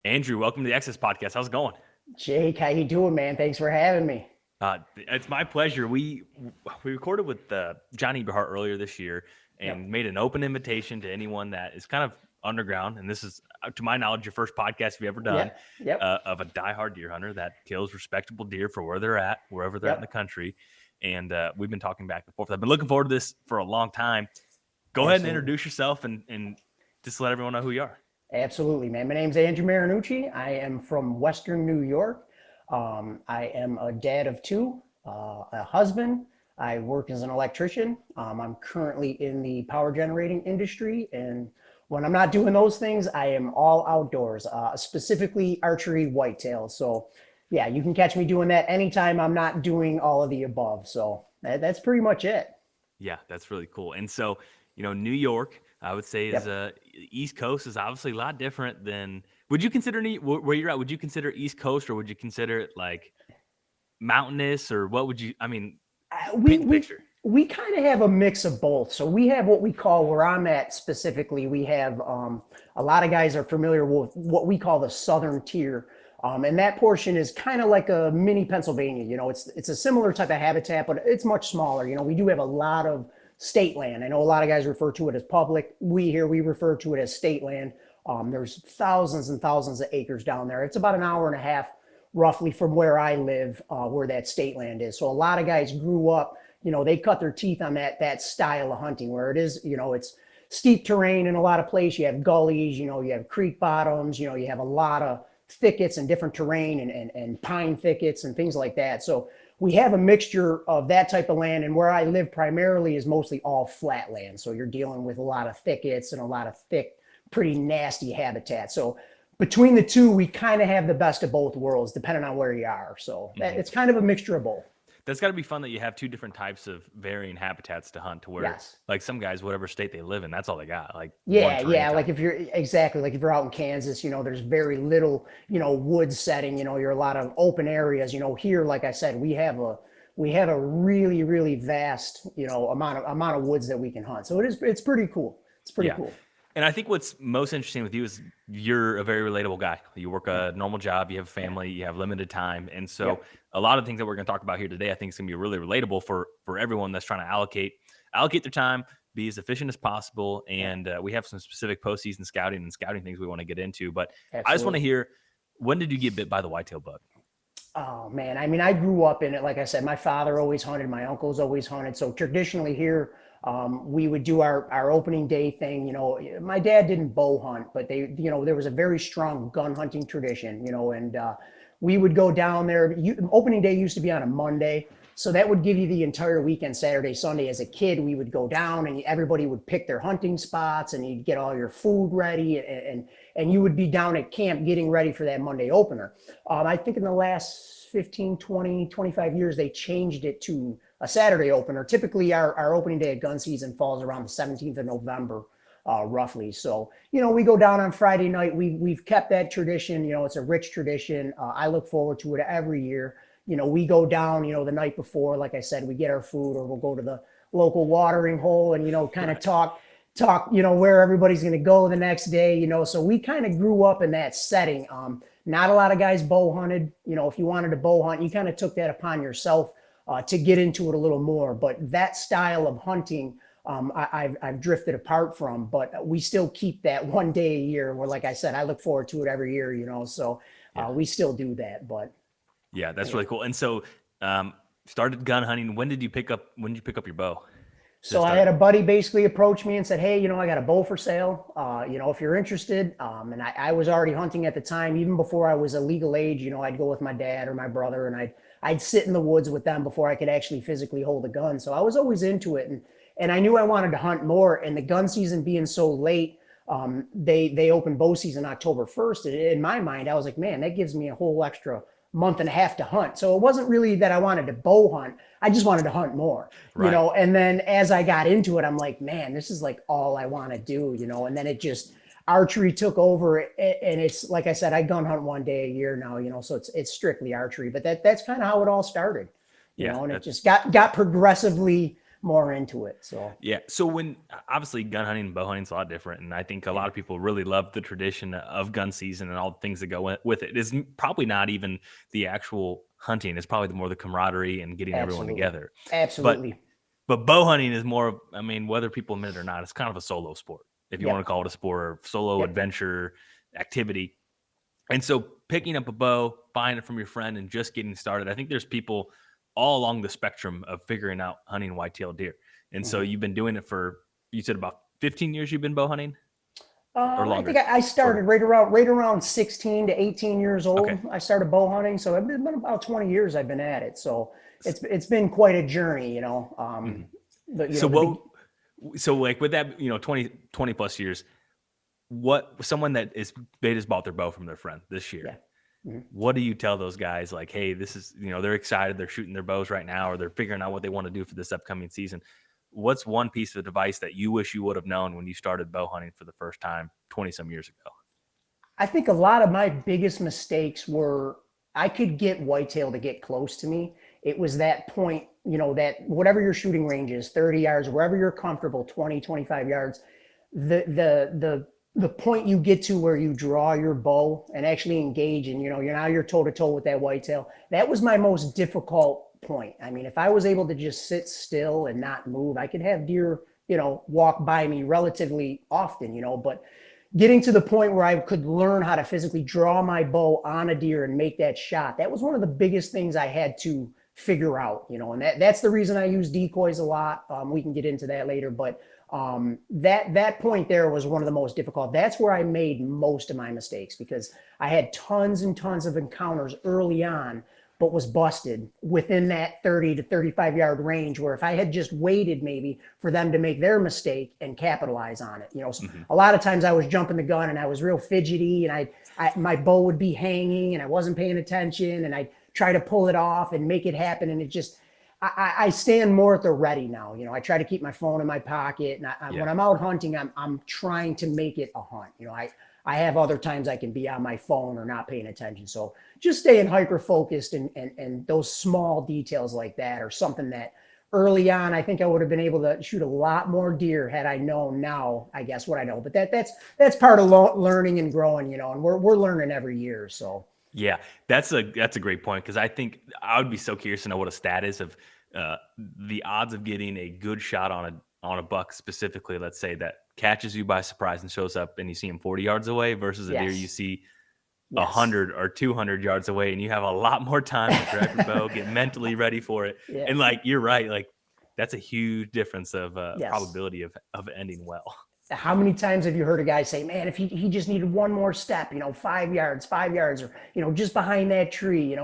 Andrew, welcome to the Access Podcast. How's it going? Jake, how you doing, man? Thanks for having me. It's my pleasure. We recorded with Johnny Eberhart earlier this year Yep. and made an open invitation to anyone that is kind of underground. And this is, to my knowledge, your first podcast you've ever done Yep. Yep. of a diehard deer hunter that kills respectable deer for where they're at, wherever they're at in the Yep. country. And we've been talking back and forth. I've been looking forward to this for a long time. Go ahead and Absolutely. introduce yourself and just let everyone know who you are. Absolutely, man. My name's Andrew Marinucci. I am from Western New York. I am a dad of two, a husband. I work as an electrician. I'm currently in the power generating industry. And when I'm not doing those things, I am all outdoors, specifically archery whitetails. So, yeah, you can catch me doing that anytime I'm not doing all of the above. So, that's pretty much it. Yeah, that's really cool. And so, New York, I would say is Yep. East Coast is obviously a lot different than. Would you consider where you're at? Would you consider East Coast, or would you consider it like mountainous, or what would you? I mean, Uh, we paint the we picture. we kind of have a mix of both. So we have what we call where I'm at specifically. We have a lot of guys are familiar with what we call the southern tier, and that portion is kind of like a mini Pennsylvania. It's a similar type of habitat, but it's much smaller. We do have a lot of state land. I know a lot of guys refer to it as public. We refer to it as state land. There's thousands and thousands of acres down there. It's about an hour and a half roughly from where I live, where that state land is. So a lot of guys grew up, they cut their teeth on that style of hunting where it is, it's steep terrain in a lot of places. You have gullies, you have creek bottoms, you have a lot of thickets and different terrain and pine thickets and things like that. So we have a mixture of that type of land. And where I live primarily is mostly all flat land. So you're dealing with a lot of thickets and a lot of thick, pretty nasty habitat. So between the two, we kind of have the best of both worlds, depending on where you are. So Hmm. it's kind of a mixture of both. That's got to be fun that you have two different types of varying habitats to hunt. To where, Yes. like some guys, whatever state they live in, that's all they got. Like one Yeah, terrain yeah. Like type. if you're exactly like if you're out in Kansas, there's very little, wood setting. You're a lot of open areas. Here, like I said, we have a really, really vast, amount of woods that we can hunt. So it's pretty cool. It's pretty Yeah. cool. And I think what's most interesting with you is you're a very relatable guy. You work Yeah. a normal job, you have a Yeah. family, you have limited time. And so Yep. a lot of things that we're going to talk about here today, I think is going to be really relatable for everyone that's trying to allocate their time, be as efficient as possible. Yeah. And we have some specific postseason scouting and scouting things we want to get into. But I just want to Absolutely. hear, when did you get bit by the whitetail bug? Oh man, I mean, I grew up in it. Like I said, my father always hunted, my uncles always hunted. So traditionally here, we would do our opening day thing. My dad didn't bow hunt, but there was a very strong gun hunting tradition. And we would go down there. Opening day used to be on a Monday, so that would give you the entire weekend, Saturday, Sunday. As a kid, we would go down, and everybody would pick their hunting spots, and you'd get all your food ready, and you would be down at camp getting ready for that Monday opener. I think in the last 15, 20, 25 years, they changed it to a Saturday opener. Typically, our opening day at gun season falls around the 17th of November, roughly. So, we go down on Friday night. We've kept that tradition. It's a rich tradition. I look forward to it every year. We go down, the night before, like I said, we get our food, or we'll go to the local watering hole and, kind of Right. talk, where everybody's going to go the next day, so we kind of grew up in that setting. Not a lot of guys bow hunted. If you wanted to bow hunt, you kind of took that upon yourself to get into it a little more. But that style of hunting, I've drifted apart from, but we still keep that one day a year where, like I said, I look forward to it every year, so Yeah. we still do that. But Yeah. That's yeah. really cool. And so, started gun hunting. When did you pick up your bow to So I start? had a buddy basically approach me and said, "Hey, I got a bow for sale. If you're interested." And I was already hunting at the time, even before I was a legal age. I'd go with my dad or my brother, and I'd sit in the woods with them before I could actually physically hold a gun. So I was always into it, and I knew I wanted to hunt more. And the gun season being so late, they opened bow season October 1st. And in my mind, I was like, man, that gives me a whole extra month and a half to hunt. So it wasn't really that I wanted to bow hunt. I just wanted to hunt more, Right. and then as I got into it, I'm like, man, this is like all I want to do, and then it just archery took over, and it's like I said, I gun hunt one day a year now, so it's strictly archery, but that's kind of how it all started, Yeah. and it just got progressively more into it. So Yeah. So when obviously gun hunting and bow hunting is a lot different, and I think a lot of people really love the tradition of gun season and all the things that go with it. It's probably not even the actual hunting; it's probably more the camaraderie and getting everyone absolutely, together. But absolutely, bow hunting is more of, I mean, whether people admit it or not, it's kind of a solo sport, if you want to yep, call it a sport or solo yep. adventure activity. And so picking up a bow, buying it from your friend, and just getting started, I think there's people all along the spectrum of figuring out hunting whitetail deer. And so Mhm. you've been doing it for, you said about 15 years you've been bow hunting or I think longer, I shorter. started right around 16 to 18 years old. Okay. I started bow hunting, so it's been about 20 years I've been at it. So it's been quite a journey, you know. Mhm. But you So know, so like with that, 20 plus years, what someone that is, they just bought their bow from their friend this year, yeah. Mhm. what do you tell those guys? Like, hey, this is, they're excited, they're shooting their bows right now, or they're figuring out what they want to do for this upcoming season. What's one piece of advice that you wish you would have known when you started bow hunting for the first time 20 some years ago? I think a lot of my biggest mistakes were I could get whitetail to get close to me. It was that point, you know, that whatever your shooting range is, 30 yards, wherever you're comfortable, 20, 25 yards, the point you get to where you draw your bow and actually engage and you're toe to toe with that whitetail. That was my most difficult point. I mean, if I was able to just sit still and not move, I could have deer, walk by me relatively often, but getting to the point where I could learn how to physically draw my bow on a deer and make that shot. That was one of the biggest things I had to figure out, and that's the reason I use decoys a lot. We can get into that later, but that point there was one of the most difficult. That's where I made most of my mistakes because I had tons and tons of encounters early on, but was busted within that 30 to 35 yard range where if I had just waited maybe for them to make their mistake and capitalize on it, so Hmm. a lot of times I was jumping the gun and I was real fidgety and my bow would be hanging and I wasn't paying attention and I'd try to pull it off and make it happen. And it just, I stand more at the ready now. I try to keep my phone in my pocket, and Yeah. when I'm out hunting, I'm trying to make it a hunt. I have other times I can be on my phone or not paying attention. So just staying hyper focused and those small details like that are something that early on I think I would have been able to shoot a lot more deer had I known now. I guess what I know, but that's part of learning and growing. And we're learning every year. So. Yeah, that's a great point because I think I would be so curious to know what a stat is of the odds of getting a good shot on a buck specifically. Let's say that catches you by surprise and shows up, and you see him 40 yards away versus a deer you Yes. see Yes. 100 or 200 yards away, and you have a lot more time to grab your bow, get mentally ready for it, Yeah. and like you're right, like that's a huge difference of Yes. probability of ending well. How many times have you heard a guy say, man, if he just needed one more step, 5 yards, or, just behind that tree,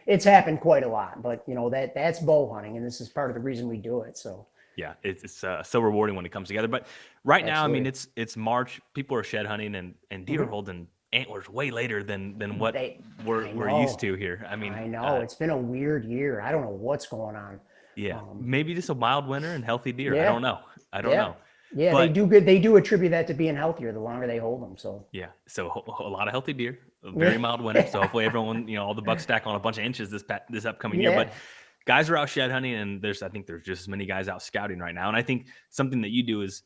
it's happened quite a lot, but that's bow hunting. And this is part of the reason we do it. So Yeah, it's so rewarding when it comes together. But right now, I mean, absolutely. it's March. People are shed hunting and deer are Mhm. holding antlers way later than what They, we're I we're used know, to here. I mean, I know it's been a weird year. I don't know what's going on. yeah, Um, maybe just a mild winter and healthy deer. I yeah, don't know. I don't yeah, know. yeah. They But do good. They do attribute that to being healthier the longer they hold them. So yeah, so a lot of healthy deer, a yeah, very mild winter. So hopefully everyone, all the bucks stack on a bunch of inches this upcoming year. yeah, But guys are out shed hunting, and I think there's just as many guys out scouting right now. And I think something that you do is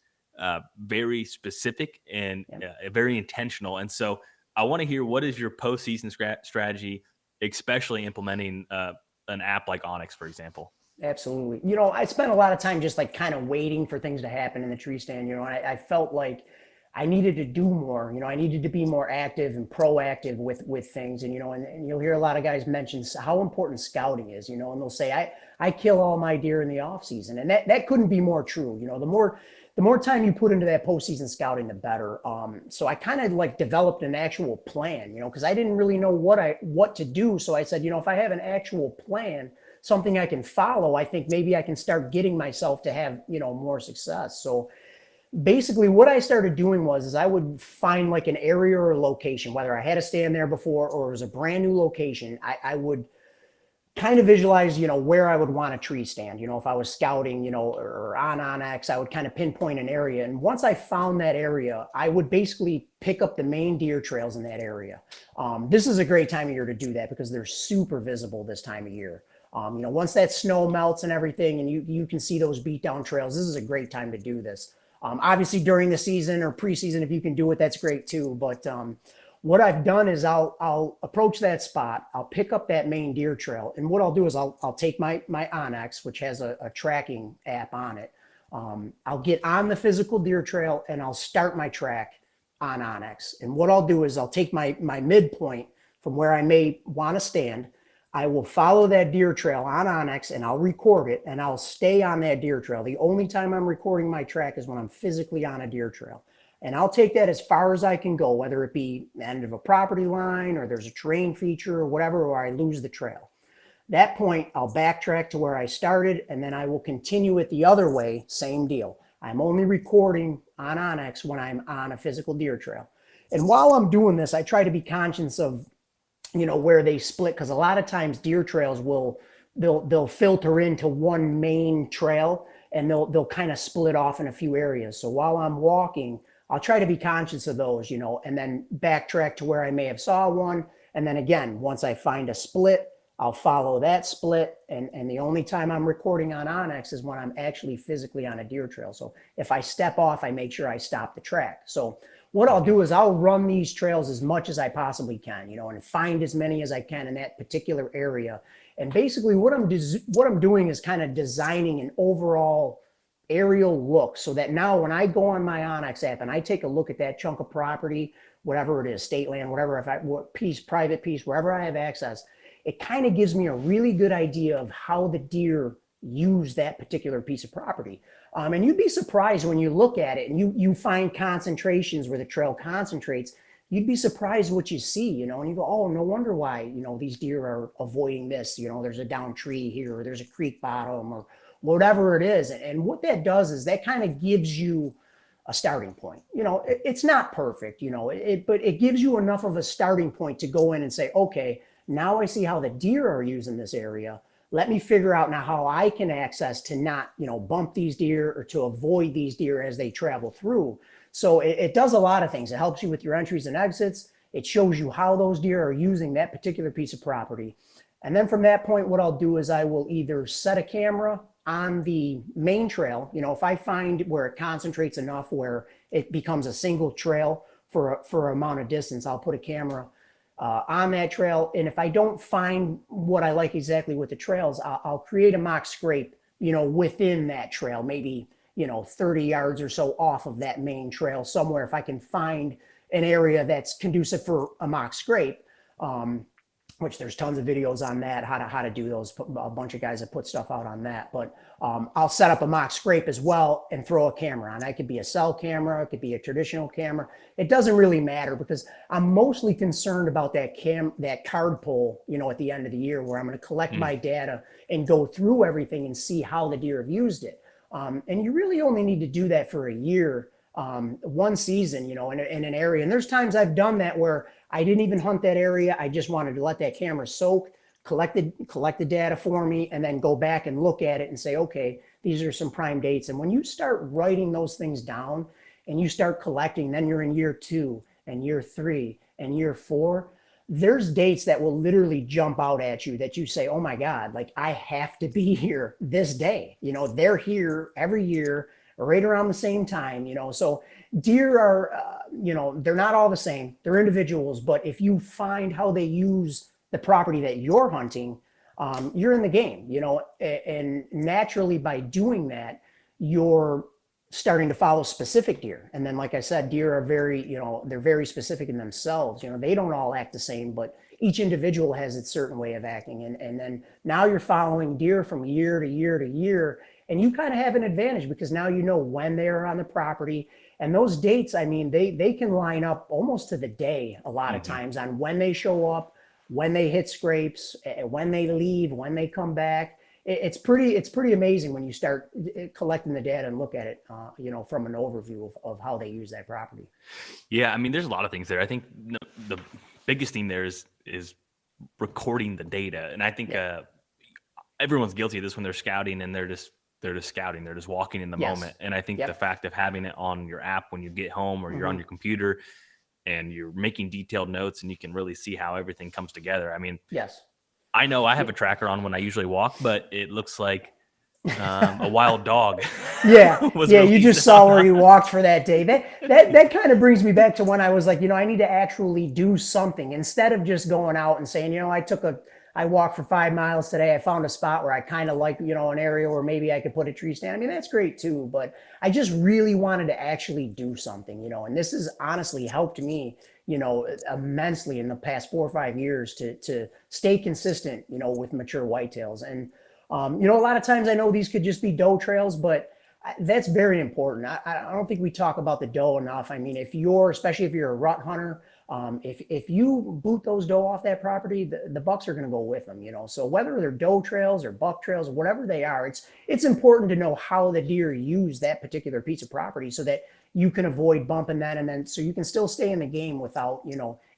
very specific and yeah. very intentional. And so I want to hear, what is your postseason strategy, especially implementing an app like Onyx, for example. Absolutely. I spent a lot of time just like kind of waiting for things to happen in the tree stand. And I felt like I needed to do more. I needed to be more active and proactive with things. And you'll hear a lot of guys mention how important scouting is. And they'll say, I kill all my deer in the off season, and that couldn't be more true. The more time you put into that postseason scouting, the better. So I kind of like developed an actual plan. Because I didn't really know what to do. So I said, if I have an actual plan, something I can follow, I think maybe I can start getting myself to have, more success. So basically what I started doing is I would find like an area or a location, whether I had a stand there before or it was a brand new location. I would kind of visualize, where I would want a tree stand. If I was scouting, or on Onyx, I would kind of pinpoint an area. And once I found that area, I would basically pick up the main deer trails in that area. This is a great time of year to do that because they're super visible this time of year. Once that snow melts and everything, and you can see those beat down trails, this is a great time to do this. Obviously during the season or preseason, if you can do it, that's great too. But what I've done is I'll approach that spot. I'll pick up that main deer trail, and what I'll do is I'll take my onX, which has a tracking app on it. I'll get on the physical deer trail and I'll start my track on onX. And what I'll do is I'll take my midpoint from where I may want to stand. I will follow that deer trail on onX and I'll record it, and I'll stay on that deer trail. The only time I'm recording my track is when I'm physically on a deer trail. And I'll take that as far as I can go, whether it be the end of a property line or there's a terrain feature or whatever, or I lose the trail. That point, I'll backtrack to where I started, and then I will continue it the other way, same deal. I'm only recording on onX when I'm on a physical deer trail. And while I'm doing this, I try to be conscious of, where they split, because a lot of times deer trails they'll filter into one main trail, and they'll kind of split off in a few areas. So while I'm walking, I'll try to be conscious of those, and then backtrack to where I may have saw one. And then again, once I find a split, I'll follow that split. And the only time I'm recording on onX is when I'm actually physically on a deer trail. So if I step off, I make sure I stop the track. So what I'll do is I'll run these trails as much as I possibly can, and find as many as I can in that particular area. And basically what I'm doing is kind of designing an overall aerial look, so that now when I go on my onX app and I take a look at that chunk of property, whatever it is, state land, whatever, private piece, wherever I have access, it kind of gives me a really good idea of how the deer use that particular piece of property. And you'd be surprised when you look at it and you find concentrations where the trail concentrates. You'd be surprised what you see, and you go, oh, no wonder why, these deer are avoiding this. There's a down tree here, or there's a creek bottom, or whatever it is. And what that does is that kind of gives you a starting point. It's not perfect, but it gives you enough of a starting point to go in and say, okay, now I see how the deer are using this area. Let me figure out now how I can access to not, bump these deer or to avoid these deer as they travel through. So it does a lot of things. It helps you with your entries and exits. It shows you how those deer are using that particular piece of property. And then from that point, what I'll do is I will either set a camera on the main trail. If I find where it concentrates enough where it becomes a single trail for an amount of distance, I'll put a camera on that trail. And if I don't find what I like exactly with the trails, I'll create a mock scrape, within that trail, maybe, 30 yards or so off of that main trail somewhere. If I can find an area that's conducive for a mock scrape, which there's tons of videos on that, how to do those. A bunch of guys that put stuff out on that. But I'll set up a mock scrape as well and throw a camera on. That could be a cell camera, it could be a traditional camera. It doesn't really matter, because I'm mostly concerned about that card pull, at the end of the year, where I'm going to collect my data and go through everything and see how the deer have used it. And you really only need to do that for a year, one season, in an area. And there's times I've done that where I didn't even hunt that area. I just wanted to let that camera soak, collect the data for me, and then go back and look at it and say, okay, these are some prime dates. And when you start writing those things down and you start collecting, then you're in year 2 and year 3 and year 4, there's dates that will literally jump out at you that you say, oh my God, like I have to be here this day. They're here every year right around the same time, so deer are, they're not all the same. They're individuals, but if you find how they use the property that you're hunting, you're in the game, and naturally by doing that, you're starting to follow specific deer. And then, like I said, deer are very, they're very specific in themselves. They don't all act the same, but each individual has its certain way of acting. And then now you're following deer from year to year to year, and you kind of have an advantage because now you know when they are on the property. And those dates, I mean, they can line up almost to the day a lot of times on when they show up, when they hit scrapes, when they leave, when they come back. It's pretty amazing when you start collecting the data and look at it, from an overview of how they use that property. Yeah, I mean, there's a lot of things there. I think the biggest thing there is recording the data, and I think everyone's guilty of this when they're scouting and they're just scouting, they're just walking in the moment. And I think the fact of having it on your app when you get home or you're on your computer and you're making detailed notes and you can really see how everything comes together. I mean, I know I have a tracker on when I usually walk, but it looks like a wild dog Yeah, was yeah, you released just saw where on. you walked for that day. That kind of brings me back to when I was like, I need to actually do something instead of just going out and saying, I walked for 5 miles today. I found a spot where I kind of like, an area where maybe I could put a tree stand. I mean, that's great too, but I just really wanted to actually do something, and this has honestly helped me, immensely in the past 4 or 5 years to stay consistent, with mature whitetails. And a lot of times I know these could just be doe trails, but that's very important. I don't think we talk about the doe enough. I mean, especially if you're a rut hunter, if you boot those doe off that property, the bucks are going to go with them, So whether they're doe trails or buck trails or whatever they are, it's important to know how the deer use that particular piece of property so that you can avoid bumping that, and then so you can still stay in the game without,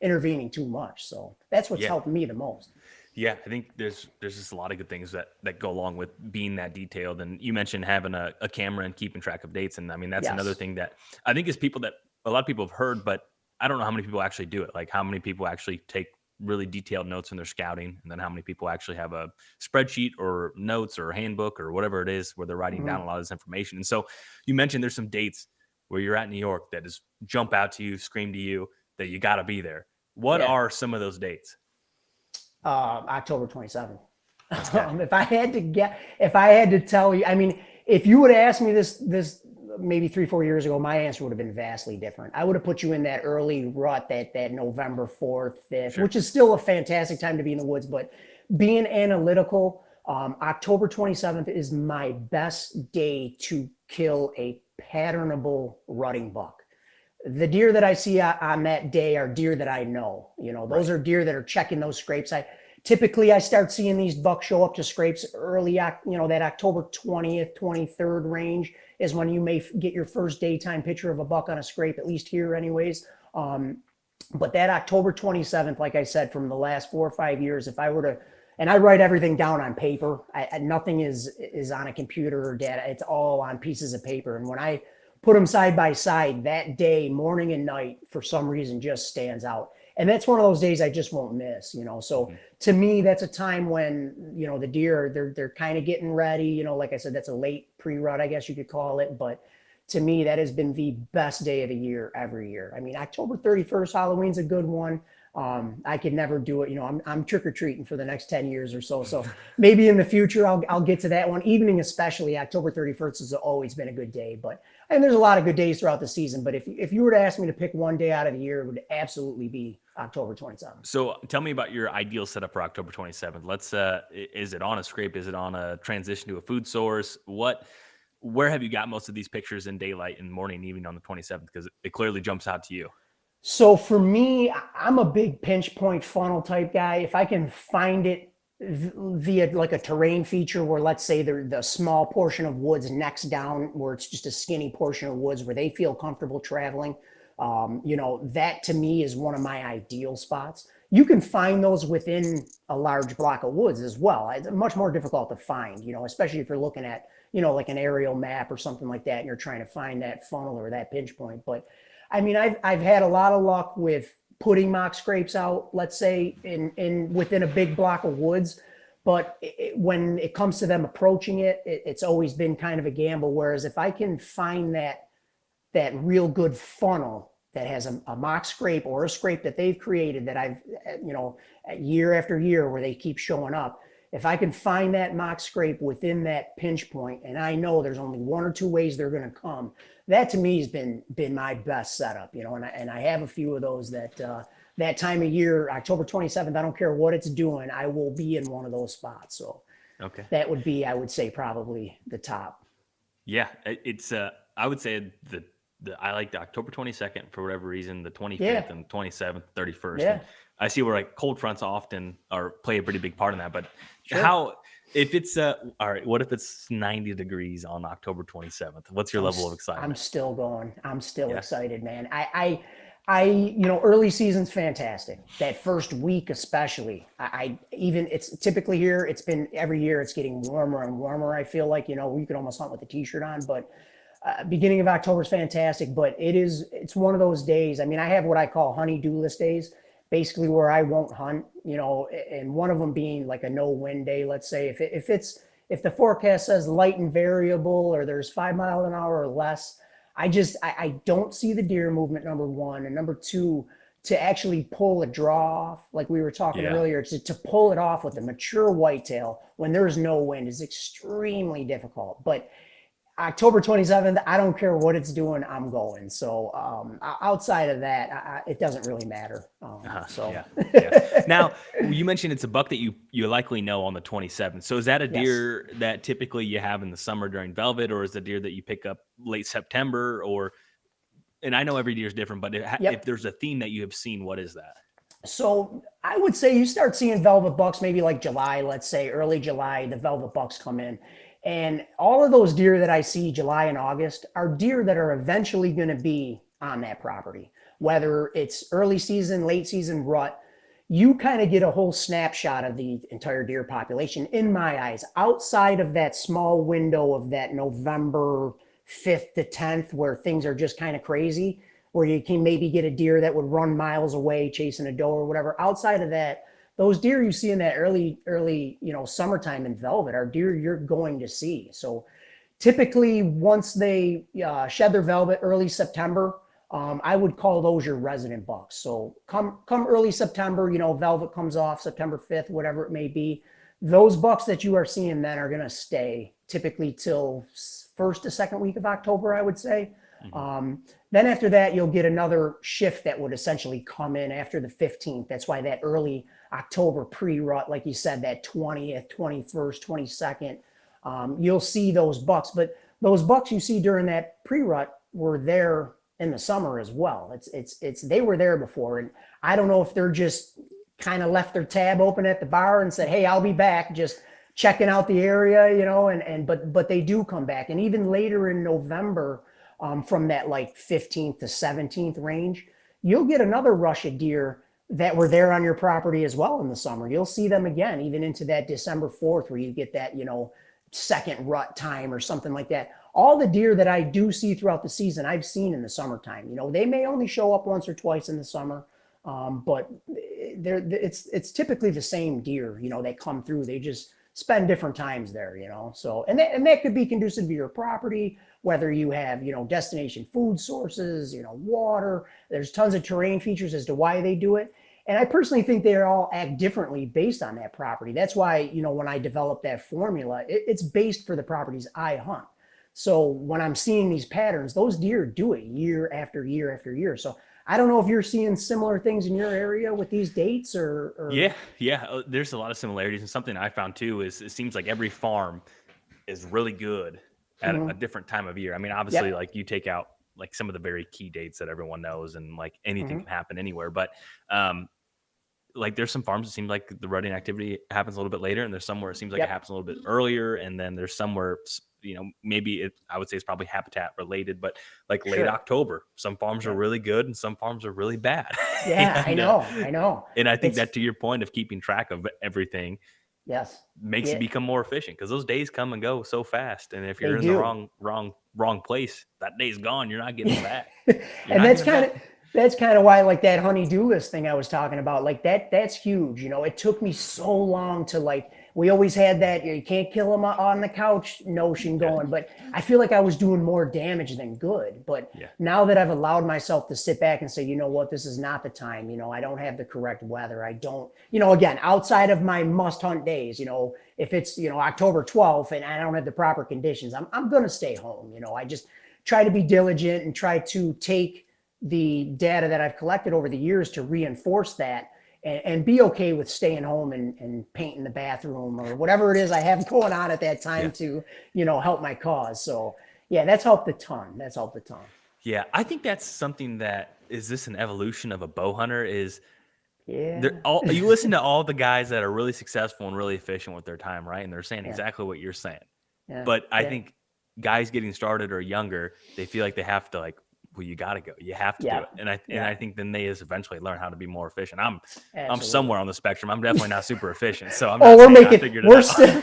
intervening too much. So that's what's Yeah. helped me the most. Yeah, I think there's just a lot of good things that go along with being that detailed. And you mentioned having a camera and keeping track of dates. And I mean, that's another Yes. thing that I think is people that a lot of people have heard, but I don't know how many people actually do it. Like how many people actually take really detailed notes when they're scouting, and then how many people actually have a spreadsheet or notes or handbook or whatever it is where they're writing down Mhm. a lot of this information. And so you mentioned there's some dates where you're at New York that just jump out to you, scream to you that you got to be there. What Yeah. are some of those dates? October 27th. Okay. If I had to tell you, I mean, if you would have asked me this maybe 3, 4 years ago, my answer would have been vastly different. I would have put you in that early rut, that November 4th, 5th, Sure. which is still a fantastic time to be in the woods. But being analytical, October 27th is my best day to kill a patternable rutting buck. The deer that I see on that day are deer that I know. Those Right. are deer that are checking those scrapes. I start seeing these bucks show up to scrapes early. That October 20th, 23rd range is when you may get your first daytime picture of a buck on a scrape, at least here, anyways. But that October 27th, like I said, from the last 4 or 5 years, if I were to, and I write everything down on paper. Nothing is on a computer or data. It's all on pieces of paper. And when I put them side by side, that day, morning and night, for some reason, just stands out. And that's one of those days I just won't miss. So Mhm. to me, that's a time when the deer they're kind of getting ready. Like I said, that's a late pre-rut, I guess you could call it. But to me, that has been the best day of the year every year. I mean, October 31st, Halloween's a good one. I could never do it. I'm trick or treating for the next 10 years or so. So maybe in the future I'll get to that one. Evening, especially October 31st, has always been a good day. But and there's a lot of good days throughout the season. But if you were to ask me to pick one day out of the year, it would absolutely be October 27th. So tell me about your ideal setup for October 27th. Is it on a scrape? Is it on a transition to a food source? Where have you got most of these pictures in daylight and morning and evening on the 27th? Because it clearly jumps out to you. So for me, I'm a big pinch point funnel type guy. If I can find it via like a terrain feature where, let's say, the small portion of woods next down where it's just a skinny portion of woods where they feel comfortable traveling, that to me is one of my ideal spots. You can find those within a large block of woods as well. It's much more difficult to find, especially if you're looking at, like an aerial map or something like that, and you're trying to find that funnel or that pinch point. But I mean, I've had a lot of luck with putting mock scrapes out, let's say, in within a big block of woods. But when it comes to them approaching it's always been kind of a gamble. Whereas if I can find that real good funnel that has a mock scrape or a scrape that they've created that I've, year after year where they keep showing up, if I can find that mock scrape within that pinch point, and I know there's only one or two ways they're going to come, that to me has been my best setup, and I have a few of those that time of year, October 27th, I don't care what it's doing, I will be in one of those spots. So Okay. that would be, I would say, probably the top. Yeah, it's I would say I like the October 22nd for whatever reason, the 25th Yeah. and 27th, 31st. And Yeah. I see where like cold fronts often are play a pretty big part in that. But Sure. how if it's all right, what if it's 90 degrees on October 27th? What's your level of I'm excitement? still going. I'm still Yeah. excited, man. Early season's fantastic. That first week, especially. I even it's typically here. It's been every year. It's getting warmer and warmer. I feel like you could almost hunt with a t-shirt on. But beginning of October is fantastic. But it's one of those days. I mean, I have what I call honey-do list days. basically where I won't hunt, and one of them being like a no wind day, let's say. If the forecast says light and variable or there's 5 mile an hour or less, I don't see the deer movement, number one. And number two, to actually pull a draw off, like we were talking Yeah. earlier, to pull it off with a mature whitetail when there's no wind is extremely difficult. But October 27th, I don't care what it's doing, I'm going. So outside of that, it doesn't really matter. Yeah. Yeah. Now, you mentioned it's a buck that you likely know on the 27th. So is that a Yes. deer that typically you have in the summer during velvet, or is it a deer that you pick up late September? And I know every deer is different, but if Yep. there's a theme that you have seen, what is that? So I would say you start seeing velvet bucks maybe like July, let's say early July, the velvet bucks come in. And all of those deer that I see July and August are deer that are eventually going to be on that property, whether it's early season, late season rut. You kind of get a whole snapshot of the entire deer population in my eyes, outside of that small window of that November 5th to 10th, where things are just kind of crazy, where you can maybe get a deer that would run miles away chasing a doe or whatever. Outside of that, those deer you see in that early, summertime in velvet are deer you're going to see. So typically, once they shed their velvet early September, I would call those your resident bucks. So come early September, velvet comes off September 5th, whatever it may be. Those bucks that you are seeing then are going to stay typically till first to second week of October, I would say. Then after that, you'll get another shift that would essentially come in after the 15th. That's why that early October pre-rut, like you said, that 20th, 21st, 22nd, you'll see those bucks. But those bucks you see during that pre-rut were there in the summer as well. It's they were there before. And I don't know if they're just kind of left their tab open at the bar and said, hey, I'll be back, just checking out the area, but they do come back. And even later in November, from that like 15th to 17th range, you'll get another rush of deer that were there on your property as well in the summer. You'll see them again, even into that December 4th, where you get that, second rut time or something like that. All the deer that I do see throughout the season, I've seen in the summertime. They may only show up once or twice in the summer, but it's typically the same deer, that come through. They just spend different times there, So, and that could be conducive to your property, whether you have, destination food sources, water. There's tons of terrain features as to why they do it. And I personally think they all act differently based on that property. That's why, when I develop that formula, it's based for the properties I hunt. So when I'm seeing these patterns, those deer do it year after year after year. So I don't know if you're seeing similar things in your area with these dates or... Yeah. There's a lot of similarities. And something I found too is it seems like every farm is really good at a different time of year. I mean, obviously, Yep. like you take out like some of the very key dates that everyone knows, and like anything can happen anywhere. But like there's some farms it seems like the rutting activity happens a little bit later, and there's somewhere it seems like Yep. it happens a little bit earlier, and then there's somewhere maybe I would say it's probably habitat related, but like late Sure. October, some farms are Yep. really good and some farms are really bad. Yeah, I And, know. and I think It's... that to your point of keeping track of everything Yes. makes Yeah, it become more efficient, because those days come and go so fast, and if they you're in the do. wrong place, that day's gone. You're not getting it back. You're And not getting it back. that's kind of why, like, that honey-do list thing I was talking about, like that's huge. It took me so long to, like, we always had that you can't kill them on the couch notion going, but I feel like I was doing more damage than good. But Yeah. now that I've allowed myself to sit back and say, you know what, this is not the time. I don't have the correct weather. I don't, again, outside of my must hunt days, if it's, October 12th and I don't have the proper conditions, I'm going to stay home. I just try to be diligent and try to take the data that I've collected over the years to reinforce that, and be okay with staying home and painting the bathroom or whatever it is I have going on at that time to, help my cause. So yeah, that's helped a ton. Yeah, I think that's something that is this an evolution of a bow hunter is Yeah. you listen to all the guys that are really successful and really efficient with their time, right? And they're saying Yeah. exactly what you're saying. Yeah. But I Yeah. think guys getting started or younger, they feel like they have to like well, you got to go. You have to do Yeah. it. And Yeah. I think then they just eventually learn how to be more efficient. I'm Absolutely. somewhere on the spectrum. I'm definitely not super efficient. So I'm Oh, not saying I figured it we're out. still,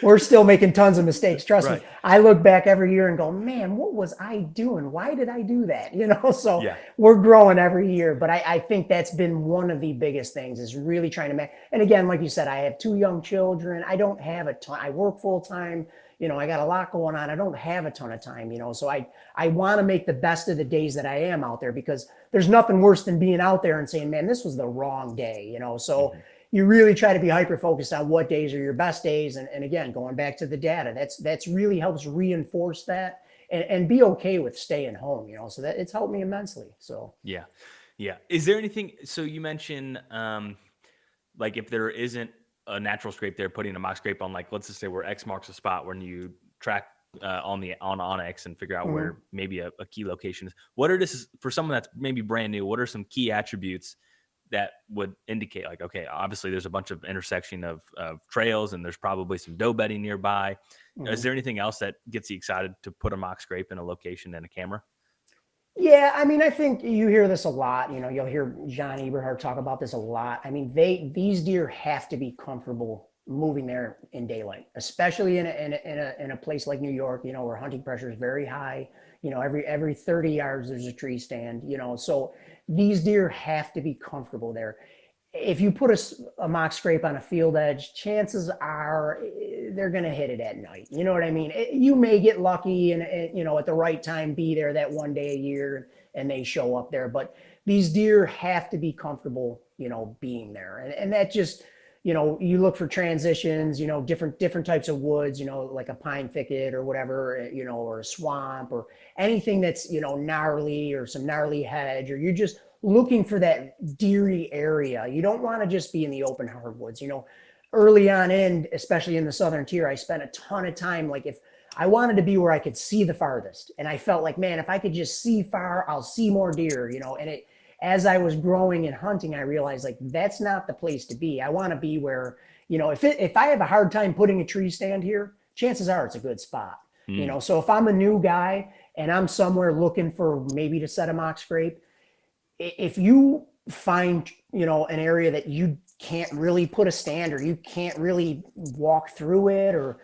we're still making tons of mistakes. Trust me. Right. I look back every year and go, man, what was I doing? Why did I do that? So Yeah. we're growing every year. But I think that's been one of the biggest things is really trying to make. And again, like you said, I have 2 young children. I don't have a ton. I work full time. I got a lot going on. I don't have a ton of time, so I want to make the best of the days that I am out there because there's nothing worse than being out there and saying, man, this was the wrong day, so Hmm. you really try to be hyper focused on what days are your best days. And again, going back to the data, that's really helps reinforce that and be okay with staying home, so that it's helped me immensely. So Yeah. Yeah. Is there anything? So you mentioned, like if there isn't a natural scrape there, putting a mock scrape on, like, let's just say where X marks a spot when you track on X and figure out mhm. where maybe a key location is. What are this for someone that's maybe brand new? What are some key attributes that would indicate, like, okay, obviously there's a bunch of intersection of trails and there's probably some doe bedding nearby. Is Mhm. there anything else that gets you excited to put a mock scrape in a location and a camera? Yeah, I mean, I think you hear this a lot. You'll hear John Eberhard talk about this a lot. I mean, these deer have to be comfortable moving there in daylight, especially in a place like New York, where hunting pressure is very high. Every 30 yards there's a tree stand. So these deer have to be comfortable there. If you put a mock scrape on a field edge, chances are they're going to hit it at night. You know what I mean? You may get lucky and, at the right time be there that one day a year and they show up there. But these deer have to be comfortable, being there. And that just, you look for transitions, different types of woods, like a pine thicket or whatever, or a swamp or anything that's, gnarly or some gnarly hedge, or you're just looking for that deery area. You don't want to just be in the open hardwoods. Early on in, especially in the southern tier, I spent a ton of time. Like if I wanted to be where I could see the farthest, and I felt like, man, if I could just see far, I'll see more deer. And as I was growing and hunting, I realized like that's not the place to be. I want to be where, if I have a hard time putting a tree stand here, chances are it's a good spot. Mm. So if I'm a new guy and I'm somewhere looking for maybe to set a mock scrape, if you find an area that you can't really put a stand or you can't really walk through it, or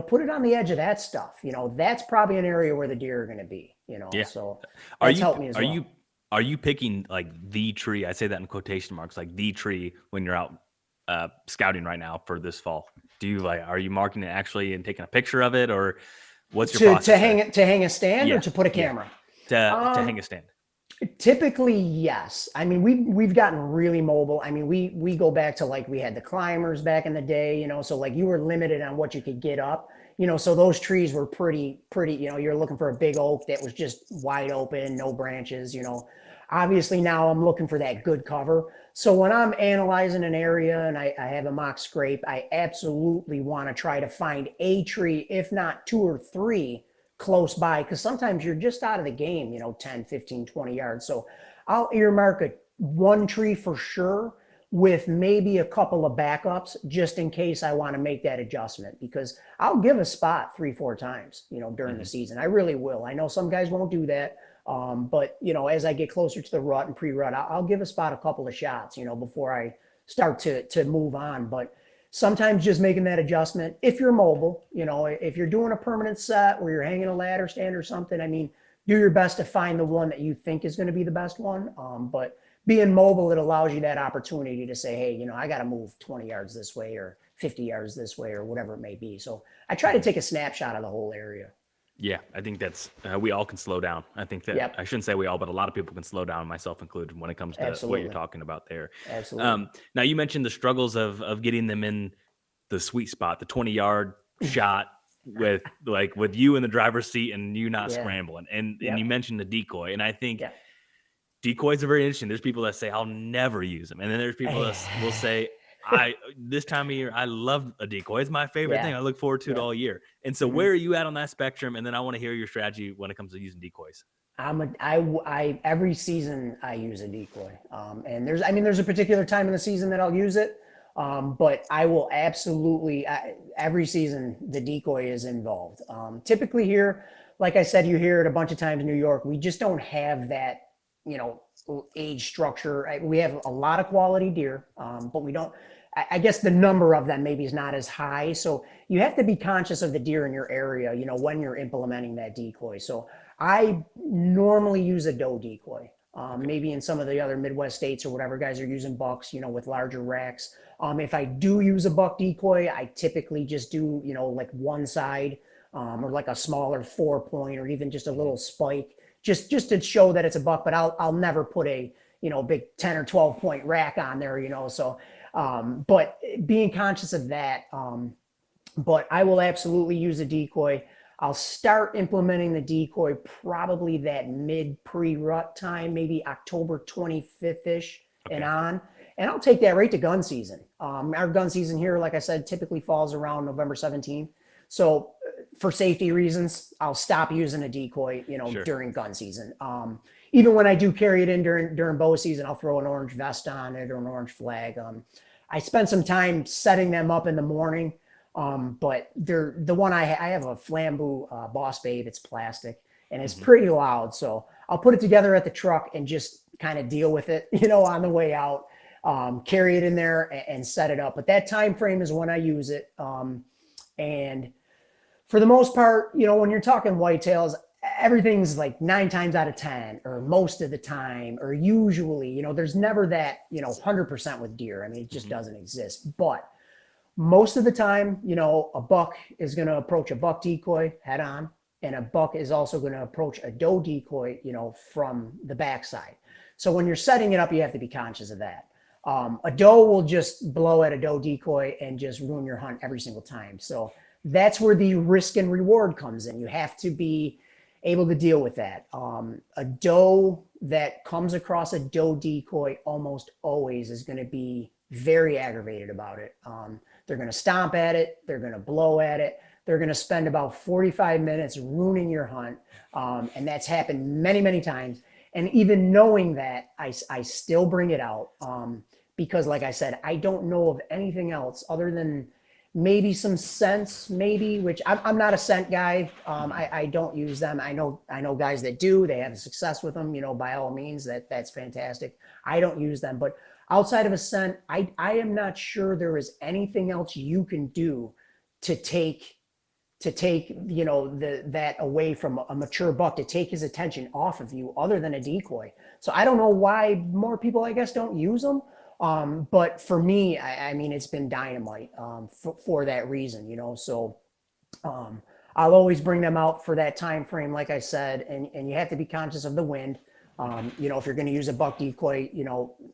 put it on the edge of that stuff, that's probably an area where the deer are going to be. Yeah. So Are that's you helped me as are well. you are you picking like the tree? I say that in quotation marks, like the tree when you're out scouting right now for this fall. Are you marking it actually and taking a picture of it, or what's your To process hang there? it, to hang a stand, or Yeah, to put a yeah. camera. To um hang a stand. Typically, yes. I mean, we've gotten really mobile. I mean, we go back to like we had the climbers back in the day, so like you were limited on what you could get up, so those trees were pretty, you're looking for a big oak that was just wide open, no branches. Obviously now I'm looking for that good cover. So when I'm analyzing an area and I have a mock scrape, I absolutely want to try to find a tree, if not two or three close by, because sometimes you're just out of the game, 10, 15, 20 yards. So I'll earmark one tree for sure with maybe a couple of backups just in case I want to make that adjustment, because I'll give a spot 3, 4 times, during the Hmm. season. I really will. I know some guys won't do that. But as I get closer to the rut and pre-rut, I'll give a spot a couple of shots, before I start to move on. But sometimes just making that adjustment, if you're mobile, if you're doing a permanent set where you're hanging a ladder stand or something, I mean, do your best to find the one that you think is going to be the best one. But being mobile, it allows you that opportunity to say, hey, I got to move 20 yards this way or 50 yards this way or whatever it may be. So I try to Hmm. take a snapshot of the whole area. Yeah, I think that's we all can slow down. I think that Yep, I shouldn't say we all, but a lot of people can slow down, myself included, when it comes to what you're absolutely. talking about there. Absolutely. Now you mentioned the struggles of getting them in the sweet spot, the 20-yard shot with you in the driver's seat and you not Yeah. scrambling. And you Yep. mentioned the decoy. And I think Yep. decoys are very interesting. There's people that say I'll never use them. And then there's people that will say, I this time of year, I love a decoy. It's my favorite thing. Yeah. I look forward to it Yep. all year. And so Hmm. where are you at on that spectrum? And then I want to hear your strategy when it comes to using decoys. Every season I use a decoy. And there's a particular time in the season that I'll use it. But I will absolutely, every season the decoy is involved. Typically here, like I said, you hear it a bunch of times in New York. We just don't have that, age structure. We have a lot of quality deer, but we don't. I guess the number of them maybe is not as high. So you have to be conscious of the deer in your area, when you're implementing that decoy. So I normally use a doe decoy. Maybe in some of the other Midwest states or whatever, guys are using bucks, with larger racks. If I do use a buck decoy, I typically just do, like one side, or like a smaller 4-point, or even just a little spike, just to show that it's a buck. But I'll never put a big 10 or 12-point rack on there, So, but being conscious of that. But I will absolutely use a decoy. I'll start implementing the decoy probably that mid pre-rut time, maybe October 25th-ish and on. And I'll take that right to gun season. Our gun season here, like I said, typically falls around November 17th. So for safety reasons, I'll stop using a decoy, Sure. during gun season. Even when I do carry it in during bow season, I'll throw an orange vest on it or an orange flag. I spend some time setting them up in the morning. But they're the one I have a Flambeau Boss Babe. It's plastic and it's pretty loud. So I'll put it together at the truck and just kind of deal with it, on the way out, carry it in there and set it up. But that time frame is when I use it. And for the most part, when you're talking whitetails, everything's like 9 times out of 10 or most of the time, or usually, there's never that, 100% with deer. I mean, it just doesn't exist. But most of the time, a buck is going to approach a buck decoy head on, and a buck is also going to approach a doe decoy, from the backside. So when you're setting it up, you have to be conscious of that. A doe will just blow at a doe decoy and just ruin your hunt every single time. So that's where the risk and reward comes in. You have to be able to deal with that. A doe that comes across a doe decoy almost always is going to be very aggravated about it. They're going to stomp at it. They're going to blow at it. They're going to spend about 45 minutes ruining your hunt. And that's happened many, many times. And even knowing that, I still bring it out because, like I said, I don't know of anything else other than maybe some scents, which I'm not a scent guy. I don't use them. I know guys that do. They have success with them. By all means, that's fantastic. I don't use them, but outside of a scent, I am not sure there is anything else you can do to take that away from a mature buck, to take his attention off of you other than a decoy. So I don't know why more people, I guess, don't use them. But for me, I mean, it's been dynamite for that reason, So I'll always bring them out for that time frame, like I said, and you have to be conscious of the wind. If you're going to use a buck decoy,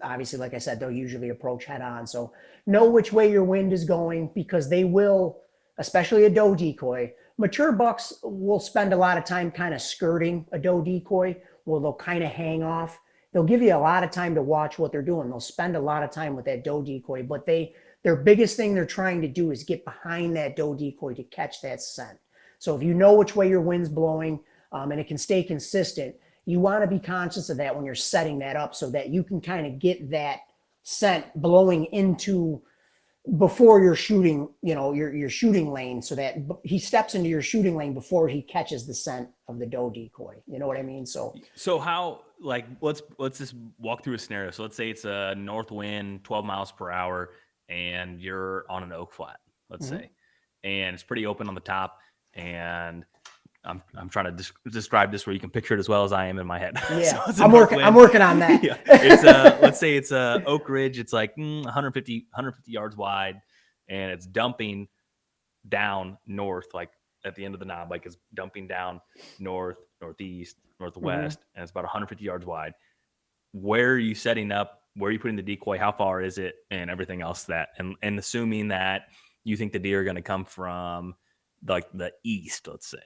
obviously, like I said, they'll usually approach head on. So know which way your wind is going, because they will, especially a doe decoy. Mature bucks will spend a lot of time kind of skirting a doe decoy, where they'll kind of hang off. They'll give you a lot of time to watch what they're doing. They'll spend a lot of time with that doe decoy, but their biggest thing they're trying to do is get behind that doe decoy to catch that scent. So if you know which way your wind's blowing, and it can stay consistent, you want to be conscious of that when you're setting that up, so that you can kind of get that scent blowing into before you're shooting, your shooting lane, so that he steps into your shooting lane before he catches the scent of the doe decoy. You know what I mean? So how, like, let's just walk through a scenario. So let's say it's a north wind, 12 miles per hour, and you're on an oak flat, let's say, and it's pretty open on the top, and I'm trying to describe this where you can picture it as well as I am in my head. Yeah, So I'm working on that. Yeah. It's let's say it's a oak ridge. It's like 150 yards wide, and it's dumping down north, like at the end of the knob, like it's dumping down north, northeast, northwest, and it's about 150 yards wide. Where are you setting up? Where are you putting the decoy? How far is it? And everything else and assuming that you think the deer are going to come from like the east, let's say.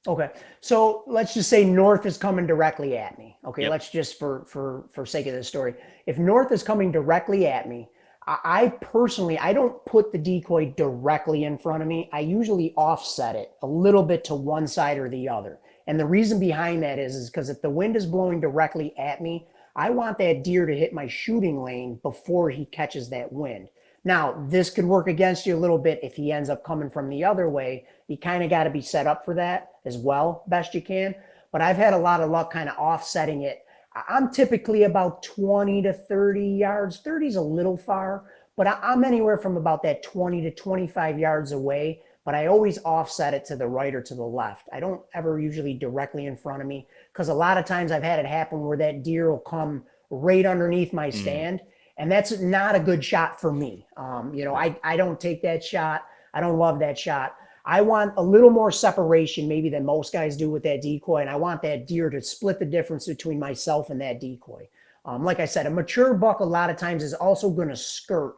Okay, so let's just say north is coming directly at me. Okay, Yep. let's just for sake of this story, if north is coming directly at me, I personally, I don't put the decoy directly in front of me. I usually offset it a little bit to one side or the other. And the reason behind that is because if the wind is blowing directly at me, I want that deer to hit my shooting lane before he catches that wind. Now, this could work against you a little bit if he ends up coming from the other way. You kind of got to be set up for that as well, best you can. But I've had a lot of luck kind of offsetting it. I'm typically about 20 to 30 yards. 30 is a little far, but I'm anywhere from about that 20 to 25 yards away. But I always offset it to the right or to the left. I don't ever usually directly in front of me, because a lot of times I've had it happen where that deer will come right underneath my stand. And that's not a good shot for me. I don't take that shot. I don't love that shot. I want a little more separation maybe than most guys do with that decoy. And I want that deer to split the difference between myself and that decoy. Like I said, a mature buck a lot of times is also going to skirt